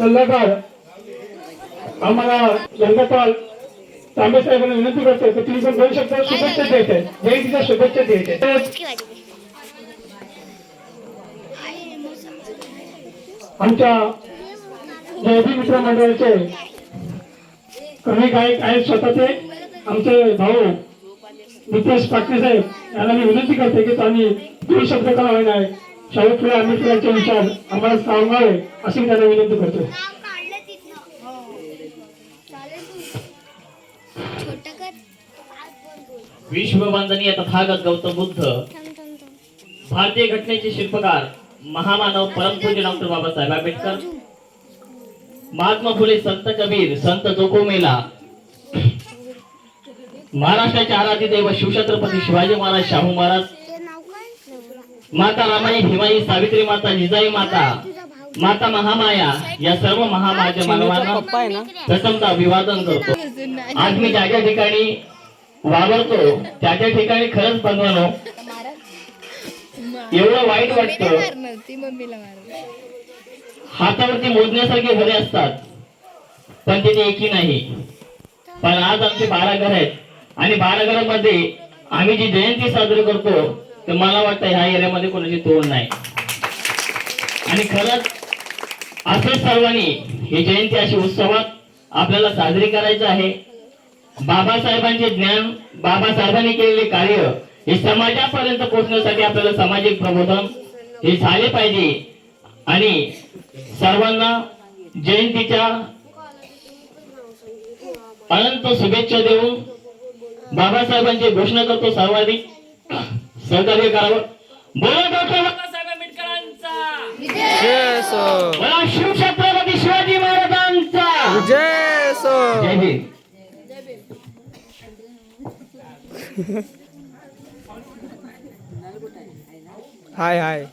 सल्लागार आम्हाला रंगपाल तांबे साहेबांना विनंती करतो की तुम्ही पण 2 शब्द शुभेच्छा द्यायच्या जयंतीच्या शुभेच्छा द्यायच्या. आमच्या जयभी मित्र मंडळाचे कवी गायक आहेत स्वतःचे आमचे भाऊ नितेश पाटील साहेब यांना मी विनंती करते की त्यांनी 2 शब्द का होईना शाहू फुले आंबेडकरांचे विचार आम्हाला सांगावे अशी त्यांना विनंती करतो. विश्ववंदनीय तथागत गौतम बुद्ध भारतीय घटनेचे शिल्पकार महामानव परमपूज्य डॉक्टर बाबासाहेब आंबेडकर महात्मा फुले संत कबीर संत जोकोमेला महाराष्ट्राचे आराध्य दैवत शिवछत्रपती शिवाजी महाराज शाहू महाराज माता रामाई भीमाई सावित्री माता जिजाई माता माता महामाया या सर्व महामाया मानवांना प्रथमतः अभिवादन करतो. आज मी ज्या ज्या ठिकाणी वावरतो त्या त्या ठिकाणी खरंच बंधवानो एवढं वाईट वाटतं. हातावरती मोजण्यासारखे घरे असतात पण तिथे एकी नाही. पण आज आमचे 12 घर आहेत आणि 12 घरामध्ये आम्ही जी जयंती साजरी करतो तर मला वाटतं ह्या एरियामध्ये कोणाची तोड नाही. आणि खरंच असंच सर्वांनी ही जयंती अशी उत्सवात आपल्याला साजरी करायचं आहे. बाबासाहेबांचे ज्ञान बाबासाहेबांनी केलेले कार्य हे समाजापर्यंत पोहोचण्यासाठी आपल्याला सामाजिक प्रबोधन हे झाले पाहिजे. आणि सर्वांना जयंतीच्या अनंत शुभेच्छा देऊन बाबासाहेबांची घोषणा करतो सर्वाधिक सहकार्य करावं. बोला डॉक्टर बाबासाहेब आंबेडकरांचा जय सो. बोला शिवछत्रपती शिवाजी महाराजांचा जय सो. जय भीम. हाय हाय.